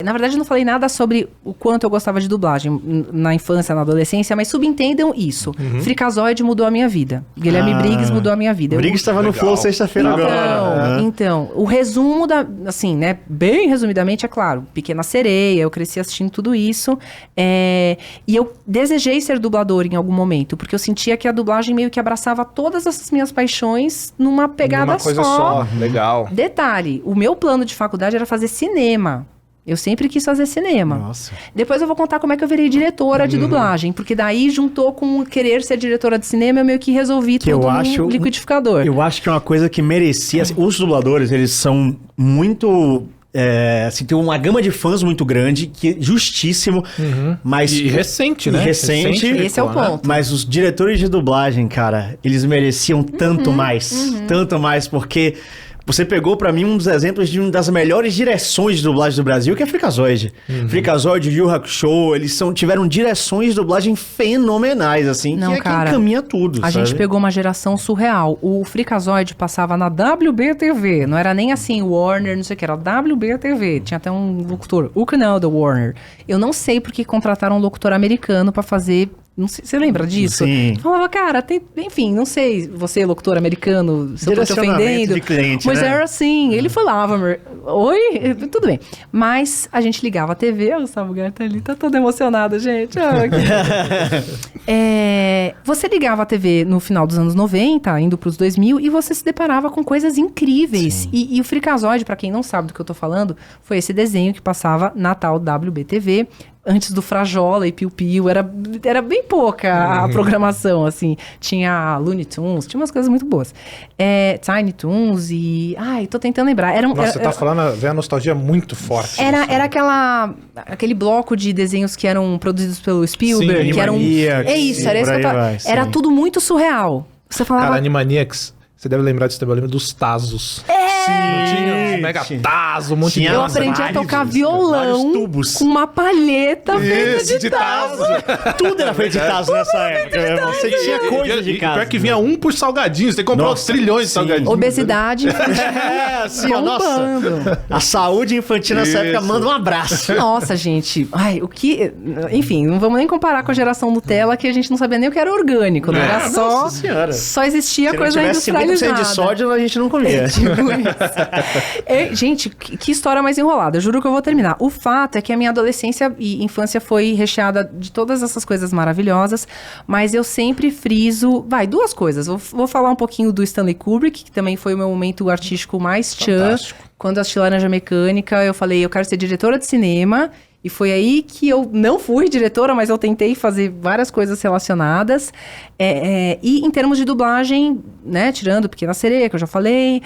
Na verdade, eu não falei nada sobre o quanto eu gostava de dublagem na infância, na adolescência, mas subentendam isso. Freakazoid mudou a minha vida. Guilherme Briggs mudou a minha vida. Briggs estava no Flow sexta-feira agora. Então, o resumo assim, né, bem resumidamente, é claro, Pequena Sereia, eu cresci assistindo tudo isso, e eu desejei ser dublador em algum momento, porque eu sentia que a dublagem meio que abraçava todas essas minhas paixões numa pegada só. Uma coisa só, legal. Detalhe, o meu plano de faculdade era fazer cinema. Eu sempre quis fazer cinema. Nossa. Depois eu vou contar como é que eu virei diretora de dublagem. Porque daí juntou com querer ser diretora de cinema, eu meio que resolvi tudo no liquidificador. Eu acho que é uma coisa que merecia... Assim, os dubladores, eles são muito... assim, tem uma gama de fãs muito grande, que é justíssimo, mas... E recente, né? Recente. Esse é o ponto. Mas os diretores de dublagem, cara, eles mereciam tanto mais, porque... Você pegou pra mim um dos exemplos de uma das melhores direções de dublagem do Brasil, que é Freakazoid. Freakazoid, Yu Yu Hakusho, eles tiveram direções de dublagem fenomenais, assim, Não, que cara, quem encaminha tudo, a gente pegou uma geração surreal. O Freakazoid passava na WBTV, não era nem assim Warner, não sei o que, era WBTV. Tinha até um locutor, o canal da Warner. Eu não sei porque contrataram um locutor americano pra fazer... Não sei, você lembra disso? Sim. Falava, cara, enfim, não sei, você, locutor americano, se eu tô te ofendendo. De cliente, mas né? era assim, ele falava, oi, tudo bem. Mas a gente ligava a TV, o Gustavo Gaia tá ali, tá todo emocionado, gente. Você ligava a TV no final dos anos 90, indo pros 2000, e você se deparava com coisas incríveis. E o Freakazoid, pra quem não sabe do que eu tô falando, foi esse desenho que passava na tal WBTV, antes do Frajola e Piu Piu, era bem pouca a programação, assim. Tinha Looney Tunes, tinha umas coisas muito boas. Tiny Toons e... Ai, tô tentando lembrar. Nossa, você tá falando, vem a nostalgia muito forte. Era aquele bloco de desenhos que eram produzidos pelo Spielberg, Sim, que eram... Animaniacs, É isso, era isso que eu tava... Era tudo muito surreal. Você falava... Cara, Animaniacs, você deve lembrar disso, eu lembro dos Tazos. Tinha os Mega Tazo, um monte de... Eu aprendi a tocar violão tubos. com uma palheta feita de tazo. Tudo era feito de tazo nessa época. Você tinha coisa de casa. Pior que vinha um por salgadinho, você comprou trilhões de salgadinhos. Obesidade. Assim, ó, nossa. A saúde infantil nessa época manda um abraço. Nossa, gente. Ai, o que... Enfim, não vamos nem comparar com a geração Nutella, que a gente não sabia nem o que era orgânico. Não era só... Nossa senhora. Só existia Se coisa não tivesse industrializada. 50% de sódio, a gente não comia. Gente, que história mais enrolada. Eu juro que eu vou terminar. O fato é que a minha adolescência e infância foi recheada de todas essas coisas maravilhosas, mas eu sempre friso... duas coisas. Vou falar um pouquinho do Stanley Kubrick, que também foi o meu momento artístico mais tchan. Quando eu assisti Laranja Mecânica, eu falei, eu quero ser diretora de cinema. E foi aí que eu não fui diretora, mas eu tentei fazer várias coisas relacionadas. E em termos de dublagem, né, tirando Pequena Sereia, que eu já falei,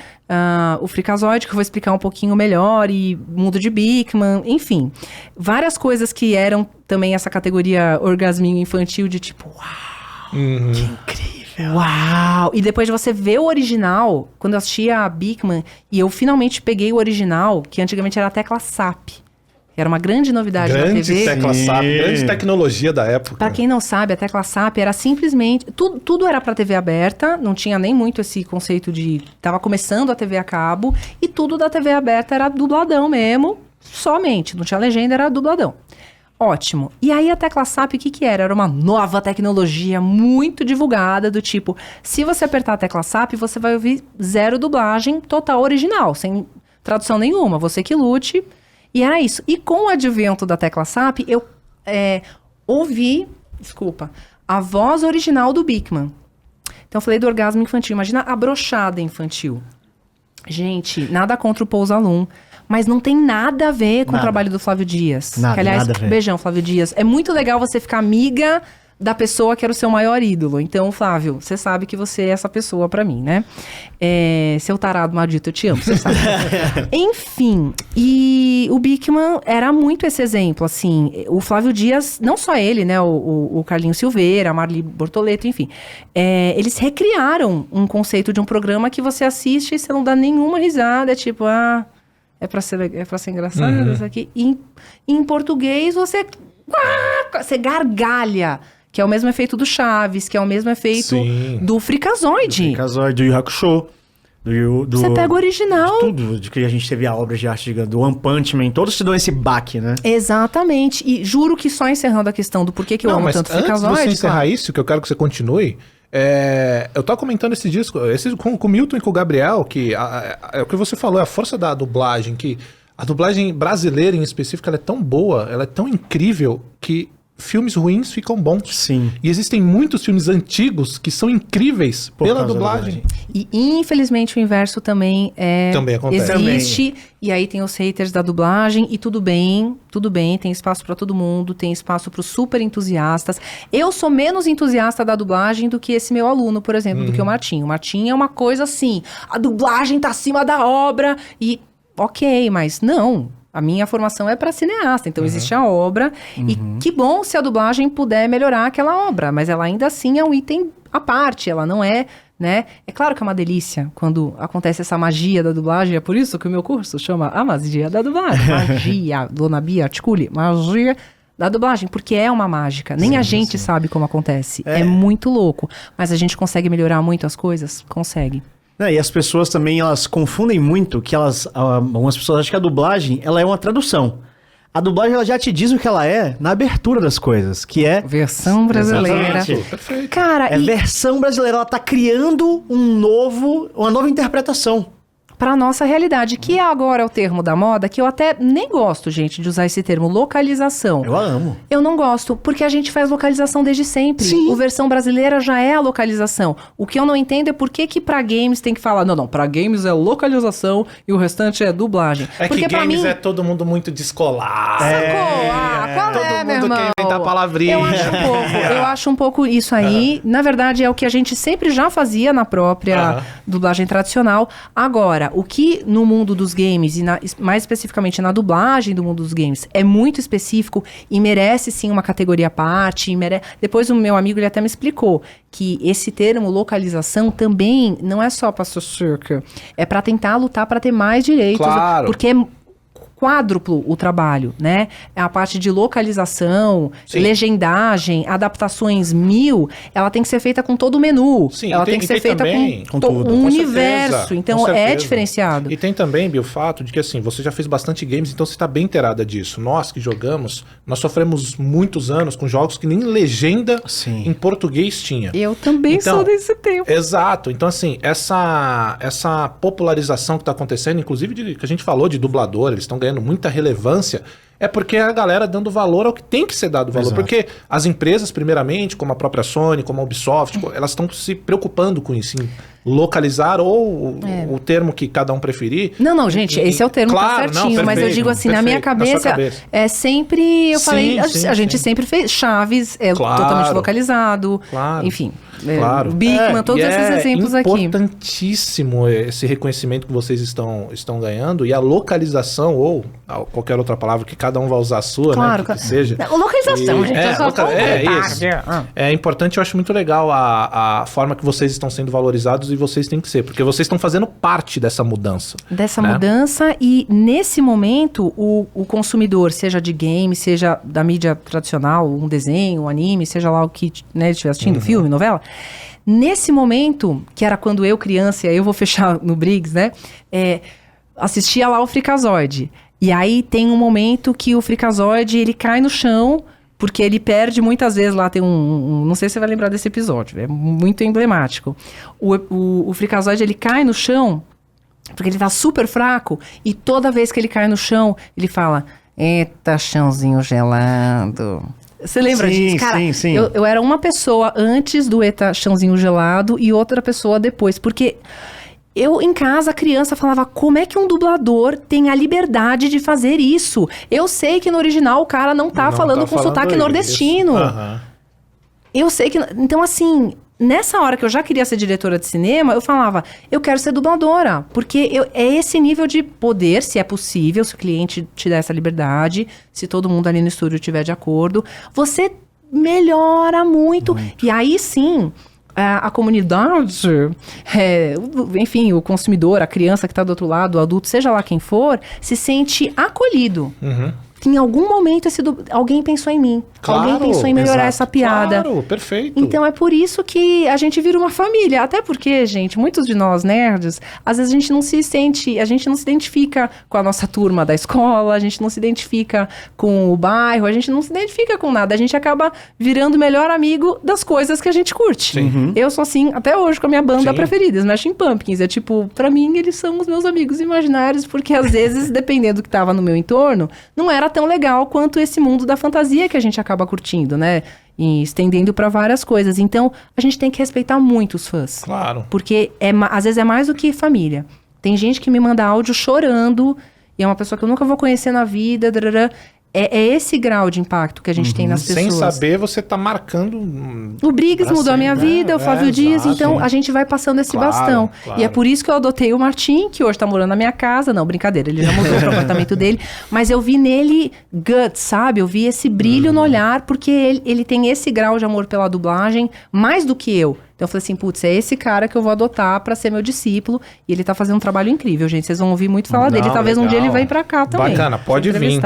o Freakazoid, que eu vou explicar um pouquinho melhor, e Mundo de Beakman, enfim. Várias coisas que eram também essa categoria orgasminho infantil de tipo, uau, que incrível. Uau! E depois de você ver o original, quando eu assisti a Beakman, e eu finalmente peguei o original, que antigamente era a tecla SAP. Era uma grande novidade na TV. Grande tecla SAP, grande tecnologia da época. Pra quem não sabe, a tecla SAP era simplesmente... Tudo era pra TV aberta, não tinha nem muito esse conceito de... Tava começando a TV a cabo, e tudo da TV aberta era dubladão mesmo, somente. Não tinha legenda, era dubladão. Ótimo. E aí a tecla SAP, o que era? Era uma nova tecnologia muito divulgada, do tipo... Se você apertar a tecla SAP, você vai ouvir 0 dublagem total original, sem tradução nenhuma. Você que lute... E era isso. E com o advento da tecla SAP, eu ouvi, a voz original do Beakman. Então eu falei do orgasmo infantil. Imagina a brochada infantil. Gente, nada contra o Pousalum, mas não tem nada a ver com o trabalho do Flávio Dias. Nada, que, aliás, nada a ver. Beijão, Flávio Dias. É muito legal você ficar amiga da pessoa que era o seu maior ídolo. Então, Flávio, você sabe que você é essa pessoa pra mim, né? Seu tarado maldito, eu te amo, você sabe. Enfim, e o Beakman era muito esse exemplo, assim. O Flávio Dias, não só ele, né? O Carlinhos Silveira, a Marli Bortoleto, enfim. Eles recriaram um conceito de um programa que você assiste e você não dá nenhuma risada. É tipo, é pra ser engraçado isso aqui. E em português, você gargalha. Que é o mesmo efeito do Chaves, que é o mesmo efeito do Freakazoid. Freakazoid, do Yu Hakusho. Você pega o original. Tudo, de que a gente teve a obra de arte gigante, do One Punch Man, todos te dão esse baque, né? Exatamente. E juro que só encerrando a questão do porquê que eu amo tanto Freakazoid... Antes de você encerrar isso, que eu quero que você continue... eu tava comentando esse disco, com o Milton e com o Gabriel, que é o que você falou, é a força da dublagem, que a dublagem brasileira em específico, ela é tão boa, ela é tão incrível, que filmes ruins ficam bons. Sim. E existem muitos filmes antigos que são incríveis pela dublagem. E infelizmente o inverso também também acontece. Existe, e aí tem os haters da dublagem, e tudo bem, tem espaço pra todo mundo, tem espaço pros super entusiastas. Eu sou menos entusiasta da dublagem do que esse meu aluno, por exemplo, do que o Martinho. O Martinho é uma coisa assim, a dublagem tá acima da obra, e ok, mas não... A minha formação é para cineasta, então existe a obra, e que bom se a dublagem puder melhorar aquela obra, mas ela ainda assim é um item à parte, ela não é, né? É claro que é uma delícia quando acontece essa magia da dublagem, é por isso que o meu curso chama a magia da dublagem. Magia, Dona Bia, articule, magia da dublagem, porque é uma mágica, nem a gente sabe como acontece, é muito louco, mas a gente consegue melhorar muito as coisas? Consegue. E as pessoas também, elas confundem muito que algumas pessoas acham que a dublagem, ela é uma tradução. A dublagem, ela já te diz o que ela é na abertura das coisas, que é... Versão brasileira. Perfeito. Cara, versão brasileira, ela tá criando uma nova interpretação. Para nossa realidade, que agora é o termo da moda, que eu até nem gosto, gente, de usar esse termo, localização. Eu a amo. Eu não gosto, porque a gente faz localização desde sempre. Sim. O versão brasileira já é a localização. O que eu não entendo é por que pra games tem que falar, não, pra games é localização e o restante é dublagem. Porque pra games mim... é todo mundo muito descolado. Qual todo é, meu mundo irmão? quer inventar palavrinha. Eu acho um pouco isso aí. Na verdade, é o que a gente sempre já fazia na própria dublagem tradicional. Agora, o que no mundo dos games, e mais especificamente na dublagem do mundo dos games, é muito específico e merece sim uma categoria à parte. Depois o meu amigo ele até me explicou que esse termo localização também não é só para circa, é para tentar lutar para ter mais direitos. Claro. Porque é quádruplo o trabalho, né? A parte de localização, legendagem, adaptações 1000, ela tem que ser feita com todo o menu. Sim, ela tem que ser feita com tudo. Um universo. Então é diferenciado. E tem também, Bia, o fato de que assim, você já fez bastante games, então você está bem inteirada disso. Nós que jogamos, nós sofremos muitos anos com jogos que nem legenda em português tinha. Eu também sou desse tempo. Exato. Então assim, essa popularização que está acontecendo, inclusive que a gente falou de dublador, eles estão ganhando muita relevância, é porque a galera dando valor ao que tem que ser dado valor. Exato. Porque as empresas, primeiramente, como a própria Sony, como a Ubisoft, elas estão se preocupando com isso, em localizar ou o termo que cada um preferir. Não, gente, esse é o termo, claro, tá certinho, mas eu digo assim, na minha cabeça, é sempre, eu falei, a gente sempre fez, Chaves é totalmente localizado, enfim, Bigman, todos esses exemplos aqui. É importantíssimo esse reconhecimento que vocês estão ganhando, e a localização, ou qualquer outra palavra que cada um vai usar a sua, né, que seja. Localização, gente, isso. É importante, eu acho muito legal a forma que vocês estão sendo valorizados, e vocês têm que ser, porque vocês estão fazendo parte dessa mudança. Mudança, e nesse momento, o consumidor, seja de game, seja da mídia tradicional, um desenho, um anime, seja lá o que ele estiver assistindo, filme, novela, nesse momento, que era quando eu criança, e aí eu vou fechar no Briggs, né, assistia lá o Freakazoid, e aí tem um momento que o Freakazoid, ele cai no chão, porque ele perde muitas vezes, lá tem não sei se você vai lembrar desse episódio, é muito emblemático. O Freakazoid, ele cai no chão, porque ele tá super fraco, e toda vez que ele cai no chão, ele fala, eita, chãozinho gelado. Você lembra disso? Cara, sim. Eu era uma pessoa antes do eita, chãozinho gelado, e outra pessoa depois, porque... Eu, em casa, criança, falava, como é que um dublador tem a liberdade de fazer isso? Eu sei que no original o cara não tá falando com sotaque nordestino. Eu sei que... Então, assim, nessa hora que eu já queria ser diretora de cinema, eu falava, eu quero ser dubladora. Porque é esse nível de poder, se é possível, se o cliente te der essa liberdade, se todo mundo ali no estúdio estiver de acordo, você melhora muito. E aí, sim... A comunidade, enfim, o consumidor, a criança que está do outro lado, o adulto, seja lá quem for, se sente acolhido. em algum momento alguém pensou em mim. Claro, alguém pensou em melhorar exato. essa piada. Claro, perfeito. Então é por isso que a gente vira uma família. Até porque, gente, muitos de nós nerds, às vezes a gente não se identifica com a nossa turma da escola, a gente não se identifica com o bairro, a gente não se identifica com nada. A gente acaba virando o melhor amigo das coisas que a gente curte. Eu sou assim, até hoje, com a minha banda preferida, Smashing Pumpkins. É tipo, pra mim, eles são os meus amigos imaginários, porque às vezes, dependendo do que tava no meu entorno, não era tão legal quanto esse mundo da fantasia que a gente acaba curtindo, né? E estendendo pra várias coisas. Então, a gente tem que respeitar muito os fãs. Claro. Porque às vezes é mais do que família. Tem gente que me manda áudio chorando, e é uma pessoa que eu nunca vou conhecer na vida, É esse grau de impacto que a gente tem nas pessoas. Sem saber, você tá marcando... O Briggs mudou a minha vida, o Flávio Dias, exato, então a gente vai passando esse bastão. Claro. E é por isso que eu adotei o Martim, que hoje tá morando na minha casa. Não, brincadeira, ele já mudou pro apartamento dele. Mas eu vi nele guts, sabe? Eu vi esse brilho no olhar, porque ele tem esse grau de amor pela dublagem, mais do que eu. Então eu falei assim, putz, é esse cara que eu vou adotar pra ser meu discípulo. E ele tá fazendo um trabalho incrível, gente. Vocês vão ouvir muito falar dele. Talvez um dia ele venha pra cá também. Bacana, pode vir.